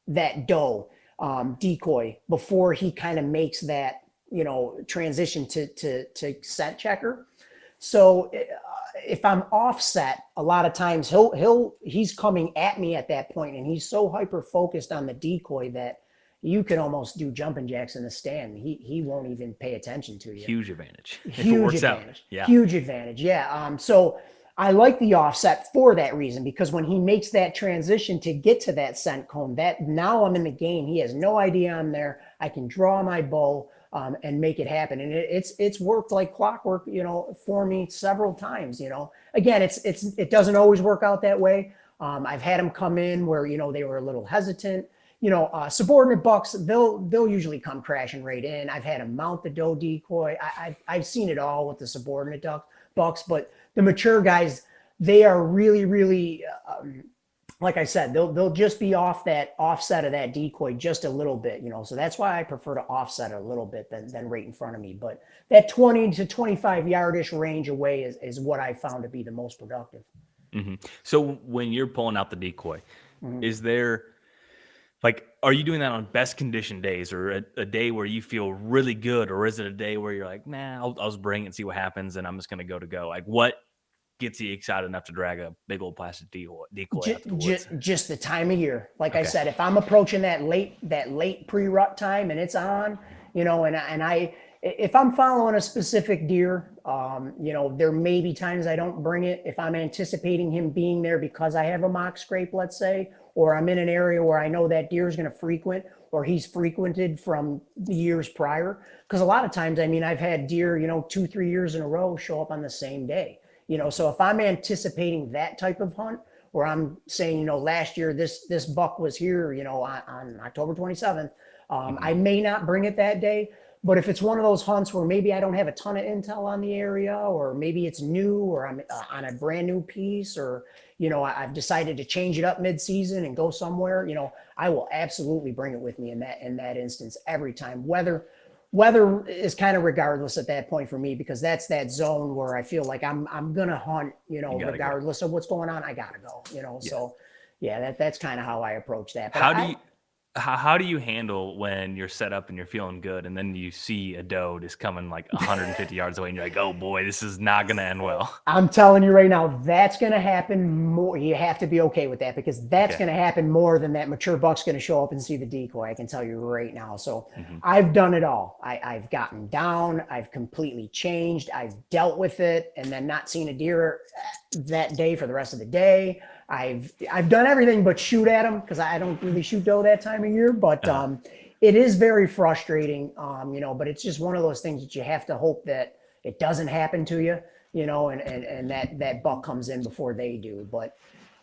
that doe decoy before he kind of makes that, transition to scent checker. So if I'm offset, a lot of times he's coming at me at that point, and he's so hyper focused on the decoy that you can almost do jumping jacks in the stand. He won't even pay attention to you. Huge advantage. If Huge it works advantage. out. Yeah. Huge advantage. Yeah. So I like the offset for that reason, because when he makes that transition to get to that scent cone, that now I'm in the game. He has no idea I'm there. I can draw my bow and make it happen. And it's worked like clockwork, for me several times. Again, it doesn't always work out that way. I've had them come in where, they were a little hesitant. Subordinate bucks, they'll usually come crashing right in. I've had them mount the doe decoy. I've seen it all with the subordinate bucks, but the mature guys, they are really, really, like I said, they'll just be off that offset of that decoy just a little bit, So that's why I prefer to offset it a little bit than right in front of me. But that 20 to 25 yardish range away is what I found to be the most productive. Mm-hmm. So when you're pulling out the decoy, is there, are you doing that on best condition days, or a day where you feel really good? Or is it a day where you're like, nah, I'll just bring it and see what happens, and I'm just going to go? Like, what gets you excited enough to drag a big old plastic decoy out to the woods? Just the time of year. Like I said, if I'm approaching that late pre-rut time and it's on, if I'm following a specific deer, there may be times I don't bring it. If I'm anticipating him being there because I have a mock scrape, let's say, or I'm in an area where I know that deer is going to frequent, or he's frequented from the years prior. Because a lot of times, I've had deer, 2-3 years in a row show up on the same day. So if I'm anticipating that type of hunt, where I'm saying, last year this buck was here, on October 27th, I may not bring it that day. But if it's one of those hunts where maybe I don't have a ton of intel on the area, or maybe it's new, or I'm on a brand new piece, or, I've decided to change it up mid-season and go somewhere, I will absolutely bring it with me in that instance every time. Weather is kind of regardless at that point for me, because that's that zone where I feel like I'm gonna hunt, regardless of what's going on. I gotta go, So yeah, that's kind of how I approach that. But how do you handle when you're set up and you're feeling good, and then you see a doe just coming like 150 yards away, and you're like, oh boy, this is not gonna end well? I'm telling you right now, that's going to happen more. You have to be okay with that, because that's going to happen more than that mature buck's going to show up and see the decoy. I can tell you right now. So I've done it all. I've gotten down. I've completely changed. I've dealt with it, and then not seen a deer that day for the rest of the day. I've done everything but shoot at them, because I don't really shoot doe that time of year. But it is very frustrating, but it's just one of those things that you have to hope that it doesn't happen to you, and that buck comes in before they do. But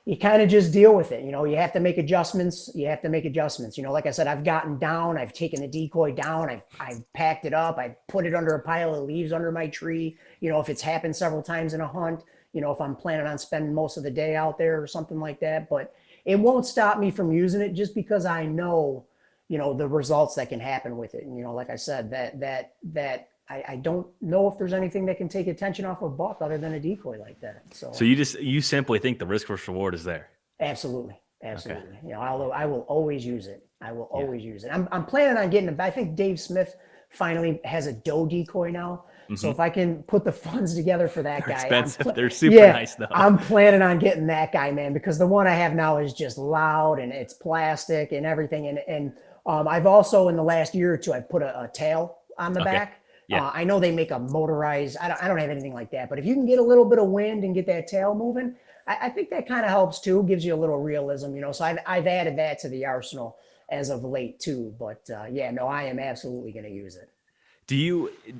you kind of just deal with it. You have to make adjustments. Like I said, I've gotten down. I've taken the decoy down. I've packed it up. I've put it under a pile of leaves under my tree. If it's happened several times in a hunt, if I'm planning on spending most of the day out there or something like that. But it won't stop me from using it, just because I know, the results that can happen with it. And, like I said, that I don't know if there's anything that can take attention off a buck other than a decoy like that. So you simply think the risk versus reward is there? Absolutely. Okay. I will always use it. Always use it. I'm planning on getting. I think Dave Smith finally has a doe decoy now. So if I can put the funds together for that guy, expensive. They're super nice though. I'm planning on getting that guy, man, because the one I have now is just loud, and it's plastic and everything. And I've also, in the last year or two, I've put a tail on the back. Yeah. I know they make a motorized. I don't have anything like that, but if you can get a little bit of wind and get that tail moving, I think that kind of helps too. Gives you a little realism, So I've added that to the arsenal. as of late too. But yeah, no, I am absolutely going to use it.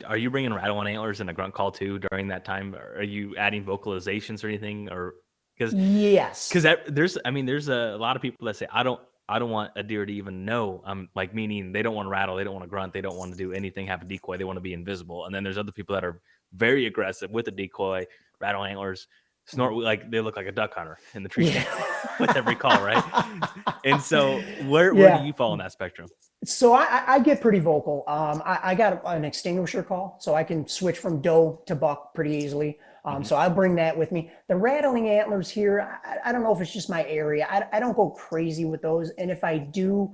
Are you bringing rattle and antlers in a grunt call too during that time? Or are you adding vocalizations or anything? Or because Yes. there's a lot of people that say I don't want a deer to even know. Like meaning they don't want to rattle, they don't want to grunt, they don't want to do anything, have a decoy, they want to be invisible. And then there's other people that are very aggressive with a decoy, rattle antlers, snort like they look like a duck hunter in the tree Yeah. stand with every call, right? And so where do Yeah. you fall in that spectrum? So I get pretty vocal. I got an extinguisher call, so I can switch from doe to buck pretty easily. Hmm. So I bring that with me. The rattling antlers here, I don't know if it's just my area. I don't go crazy with those. And if I do,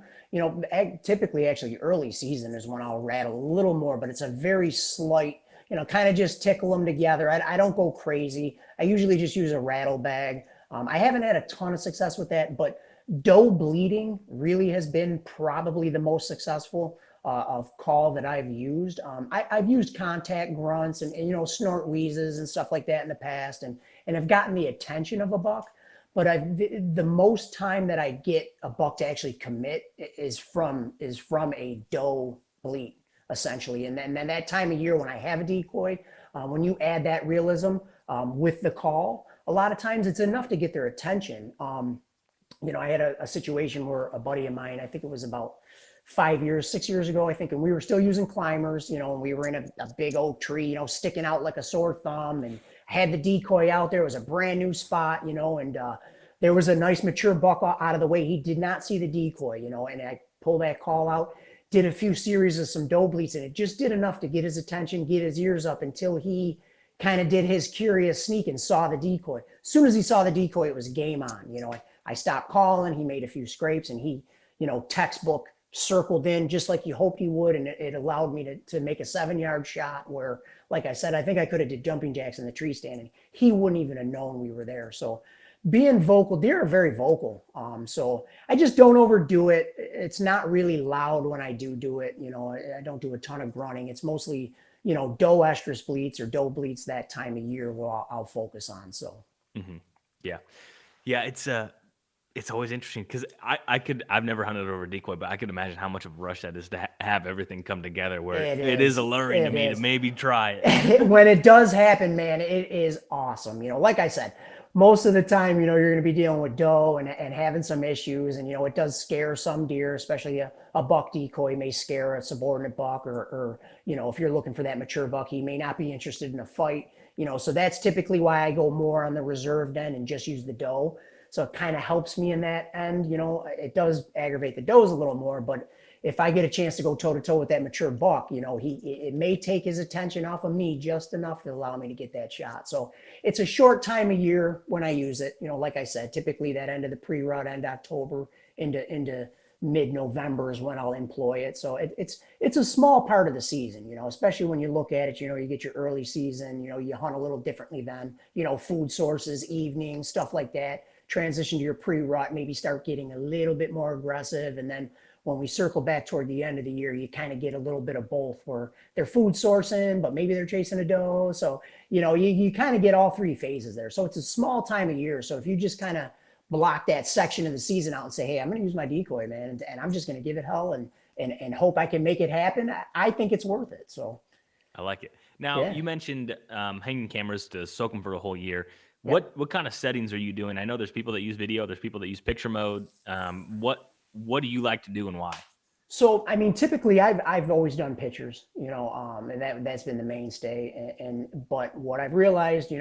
typically actually early season is when I'll rattle a little more, but it's a very slight, kind of just tickle them together. I don't go crazy. I usually just use a rattle bag. I haven't had a ton of success with that, but doe bleeding really has been probably the most successful of call that I've used. I've used contact grunts and snort wheezes and stuff like that in the past, and have gotten the attention of a buck. But the most time that I get a buck to actually commit is from a doe bleat essentially, and then that time of year when I have a decoy, when you add that realism with the call, a lot of times it's enough to get their attention. I had a situation where a buddy of mine, I think it was about 5 years, 6 years ago, I think, and we were still using climbers, and we were in a big oak tree, sticking out like a sore thumb, and had the decoy out there. It was a brand new spot, and there was a nice mature buck out of the way. He did not see the decoy, and I pulled that call out, did a few series of some doe bleats, and it just did enough to get his attention, get his ears up until he kind of did his curious sneak and saw the decoy. As soon as he saw the decoy, it was game on. I stopped calling. He made a few scrapes, and he, textbook circled in just like you hoped he would. And it allowed me to make a 7-yard shot where, like I said, I think I could have did jumping jacks in the tree stand, and he wouldn't even have known we were there. So being vocal, deer are very vocal. So I just don't overdo it. It's not really loud when I do it. I don't do a ton of grunting. It's mostly, doe estrus bleats or doe bleats that time of year where I'll focus on. So. Hmm. Yeah. Yeah. It's always interesting because I've never hunted over a decoy, but I could imagine how much of a rush that is to have everything come together where It it is is. alluring to It me to is. maybe try it. When it does happen, man, it is awesome. Like I said, most of the time, you're going to be dealing with doe and having some issues. And, it does scare some deer, especially a buck decoy may scare a subordinate buck or, if you're looking for that mature buck, he may not be interested in a fight, so that's typically why I go more on the reserved end and just use the doe. So it kind of helps me in that end. It does aggravate the does a little more, but if I get a chance to go toe to toe with that mature buck, it may take his attention off of me just enough to allow me to get that shot. So it's a short time of year when I use it. Like I said, typically that end of the pre-rut, end October into mid-November is when I'll employ it. So it's a small part of the season, especially when you look at it, you get your early season, you hunt a little differently then, food sources, evening, stuff like that. Transition to your pre-rut, maybe start getting a little bit more aggressive. And then when we circle back toward the end of the year, you kind of get a little bit of both where they're food sourcing, but maybe they're chasing a doe. So, you kind of get all three phases there. So it's a small time of year. So if you just kind of block that section of the season out and say, hey, I'm going to use my decoy, man, and I'm just going to give it hell and hope I can make it happen, I think it's worth it. So I like it. Now, yeah. you mentioned hanging cameras to soak them for a whole year. Yep. What kind of settings are you doing? I know there's people that use video, there's people that use picture mode. What do you like to do and why? So, I mean, typically I've always done pictures, and that's been the mainstay. But what I've realized,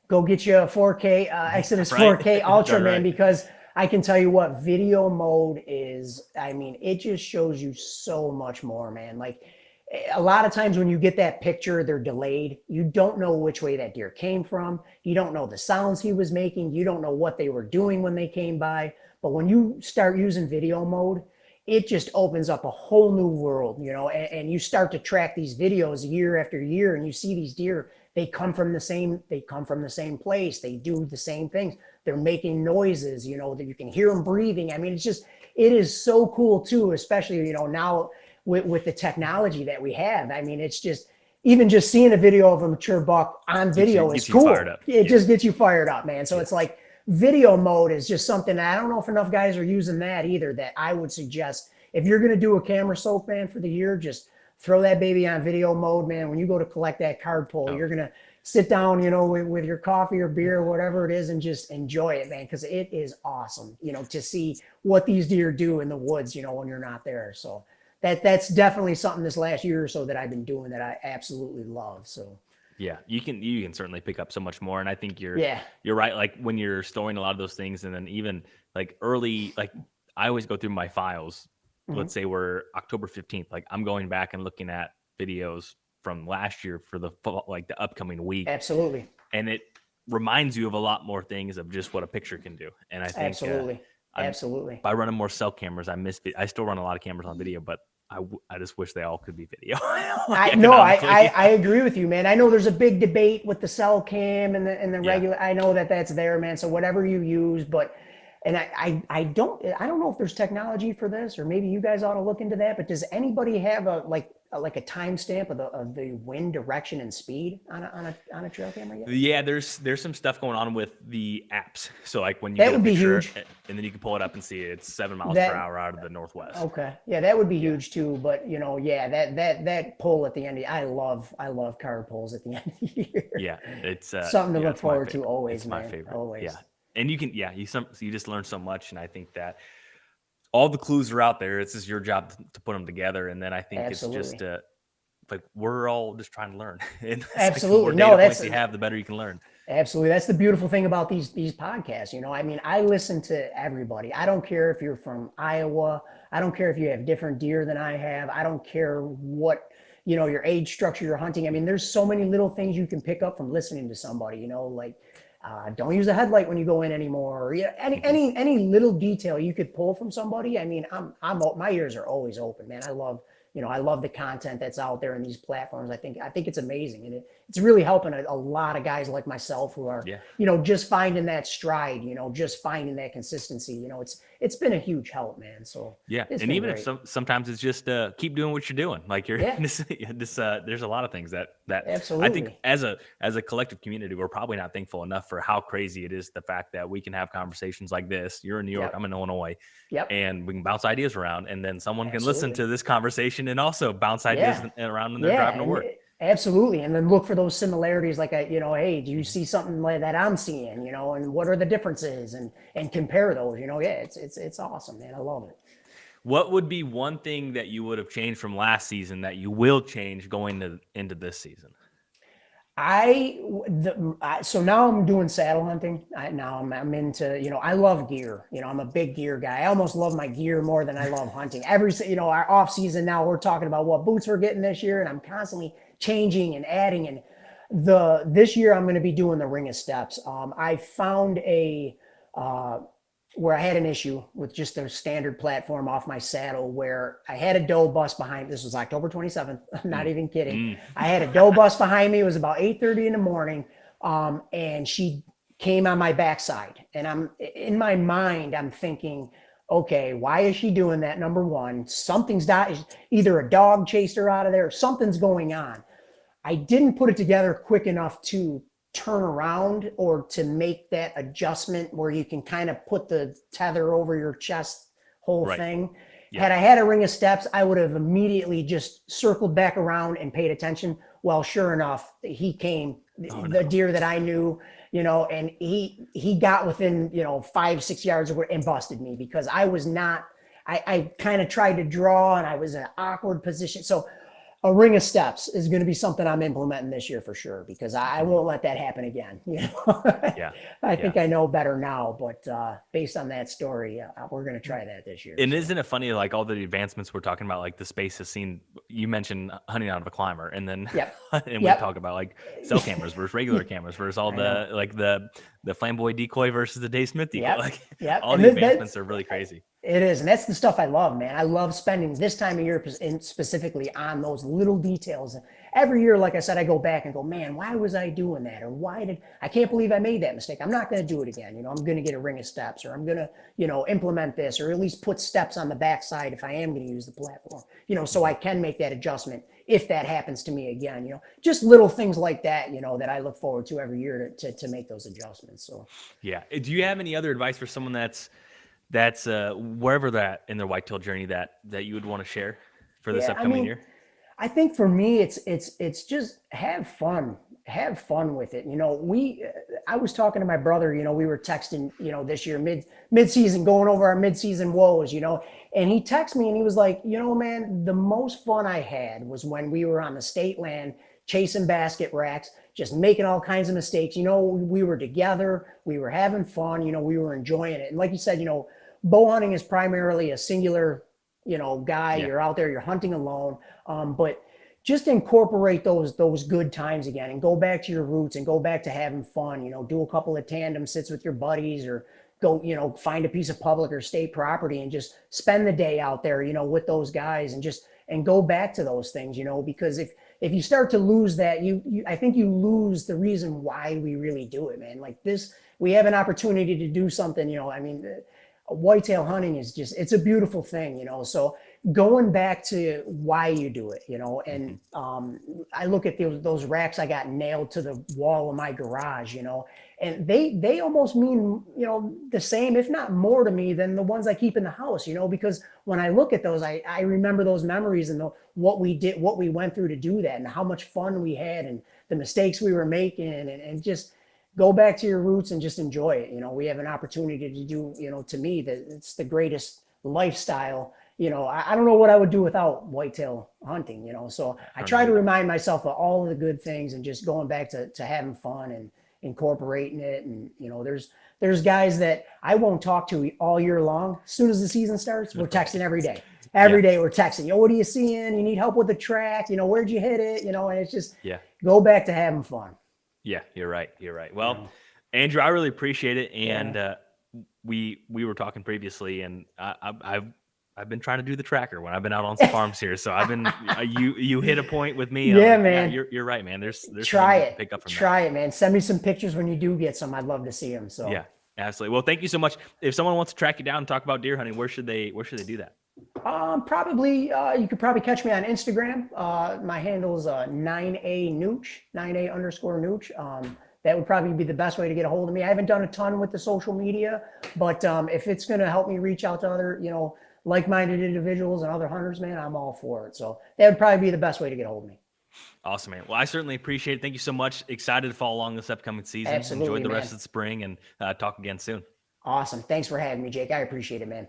go get you a 4K Exodus Right? 4K Ultra, Right. man, because I can tell you what video mode is. I mean, it just shows you so much more, man. Like a lot of times when you get that picture, they're delayed. You don't know which way that deer came from. You don't know the sounds he was making. You don't know what they were doing when they came by. But when you start using video mode, it just opens up a whole new world, and you start to track these videos year after year, and you see these deer, they come from the same place. They do the same things. They're making noises, that you can hear them breathing. I mean, it is so cool too, especially, now with the technology that we have. I mean, it's just, even just seeing a video of a mature buck on video is Gets you cool. fired up. It just gets you fired up, man. So it's like video mode is just something that I don't know if enough guys are using that either, that I would suggest. If you're going to do a camera soak, man, for the year, just throw that baby on video mode, man. When you go to collect that card pull, you're going to sit down, with your coffee or beer or whatever it is and just enjoy it, man, because it is awesome, to see what these deer do in the woods, when you're not there. So that's definitely something this last year or so that I've been doing that I absolutely love. So yeah, you can certainly pick up so much more. And I think you're right. Like when you're storing a lot of those things, and then even like early, like I always go through my files. Let's say we're October 15th. Like I'm going back and looking at videos from last year for the upcoming week. Absolutely. And it reminds you of a lot more things of just what a picture can do. And I think absolutely. By running more cell cameras, I still run a lot of cameras on video, but I just wish they all could be video. I agree with you, man. I know there's a big debate with the cell cam and the regular. I know that's there, man. So whatever you use, but and I don't know if there's technology for this, or maybe you guys ought to look into that. But does anybody have a timestamp of the wind direction and speed on a trail camera yet? Yeah, there's some stuff going on with the apps. So like when you that get would be huge, and then you can pull it up and see it's 7 miles per hour out of the northwest. Okay, yeah, that would be huge too. But that pull at the end. I love card pulls at the end of the year. Yeah, it's something to look forward to always. It's my favorite. Always. Yeah, and you just learn so much, and I think that all the clues are out there. It's just your job to put them together, and then I think Absolutely. it's just like we're all just trying to learn. And absolutely, like the more data points you have, the better you can learn. Absolutely, that's the beautiful thing about these podcasts. I mean, I listen to everybody. I don't care if you're from Iowa. I don't care if you have different deer than I have. I don't care what your age structure, you're hunting. I mean, there's so many little things you can pick up from listening to somebody. Like. Don't use a headlight when you go in anymore. Or, any little detail you could pull from somebody. I mean, my ears are always open, man. I love the content that's out there in these platforms. I think it's amazing, and it's really helping a lot of guys like myself who are just finding that stride, just finding that consistency. It's been a huge help, man. So and even great. If sometimes it's just keep doing what you're doing. Like you're there's a lot of things that absolutely. I think as a collective community, we're probably not thankful enough for how crazy it is, the fact that we can have conversations like this. You're in New York, I'm in Illinois, and we can bounce ideas around, and then someone can listen to this conversation and also bounce ideas around when they're driving to work. Absolutely. And then look for those similarities, like, hey, do you see something like that I'm seeing, and what are the differences, and compare those, it's awesome, man. I love it. What would be one thing that you would have changed from last season that you will change going into this season? So now I'm doing saddle hunting. I'm into, I love gear. I'm a big gear guy. I almost love my gear more than I love hunting. Our off season now, we're talking about what boots we're getting this year, and I'm constantly changing and adding. And this year I'm going to be doing the ring of steps. I found where I had an issue with just a standard platform off my saddle, where I had a doe bust behind. This was October 27th. I'm not even kidding. I had a doe bust behind me. It was about 8:30 in the morning. And she came on my backside, and in my mind, I'm thinking, okay, why is she doing that? Number one, something's either a dog chased her out of there, or something's going on. I didn't put it together quick enough to turn around or to make that adjustment where you can kind of put the tether over your chest thing. Yeah. Had I had a ring of steps, I would have immediately just circled back around and paid attention. Well, sure enough, he came, the deer that I knew, and he got within, 5-6 yards of where and busted me, because I was not, I kind of tried to draw, and I was in an awkward position. So a ring of steps is going to be something I'm implementing this year for sure, because I won't let that happen again. I think I know better now, but based on that story, we're going to try that this year. And isn't it funny, like all the advancements we're talking about, like the space has seen, you mentioned hunting out of a climber, and then we talk about like cell cameras versus regular cameras versus all the flamboy decoy versus the Dave Smith decoy. All the advancements are really crazy. It is, and that's the stuff I love, man. I love spending this time of year specifically on those little details. And every year, like I said, I go back and go, man, why was I doing that? Or why did I can't believe I made that mistake. I'm not going to do it again. I'm going to get a ring of steps, or I'm going to, implement this, or at least put steps on the backside if I am going to use the platform, so I can make that adjustment if that happens to me again. Just little things like that, that I look forward to every year to make those adjustments. So, Yeah. Do you have any other advice for someone that's wherever they're at in their whitetail journey that you would want to share for this yeah, I upcoming mean, year? I think for me, it's just have fun with it. I was talking to my brother. We were texting. This year mid season, going over our mid season woes. And he texted me and he was like, man, the most fun I had was when we were on the state land chasing basket racks, just making all kinds of mistakes. We were together, we were having fun. We were enjoying it. And like you said, bow hunting is primarily a singular guy. Yeah. You're out there, you're hunting alone. But just incorporate those good times again and go back to your roots and go back to having fun. Do a couple of tandem sits with your buddies, or go, find a piece of public or state property and just spend the day out there, with those guys, and go back to those things, because if you start to lose that, I think you lose the reason why we really do it, man. Like this, we have an opportunity to do something, I mean, whitetail hunting is it's a beautiful thing, so going back to why you do it, and I look at those racks I got nailed to the wall of my garage, and they almost mean, the same, if not more to me than the ones I keep in the house, because when I look at those, I remember those memories and what we did, what we went through to do that, and how much fun we had, and the mistakes we were making, and just go back to your roots and just enjoy it. We have an opportunity to do, to me, that it's the greatest lifestyle. I don't know what I would do without whitetail hunting, so I try to remind myself of all of the good things and just going back to having fun and incorporating it. And, there's guys that I won't talk to all year long. As soon as the season starts, we're texting every day. Every day we're texting, what are you seeing? You need help with the track? Where'd you hit it? And it's just, go back to having fun. Yeah, you're right. You're right. Well, Andrew, I really appreciate it. And we were talking previously, and I've been trying to do the tracker when I've been out on some farms here. So I've been you hit a point with me. Yeah, like, man. Yeah, you're right, man. There's try something to it. pick up from Try it, man. Send me some pictures when you do get some. I'd love to see them. So yeah, absolutely. Well, thank you so much. If someone wants to track you down and talk about deer hunting, where should they do that? probably you could probably catch me on Instagram. My handle is 9A Nooch, 9A underscore Nooch. That would probably be the best way to get a hold of me. I haven't done a ton with the social media, but if it's going to help me reach out to other, like-minded individuals and other hunters, man, I'm all for it. So that would probably be the best way to get a hold of me. Awesome, man. Well, I certainly appreciate it. Thank you so much. Excited to follow along this upcoming season. Absolutely, Enjoy the man. rest of the spring, and talk again soon. Awesome. Thanks for having me, Jake. I appreciate it, man.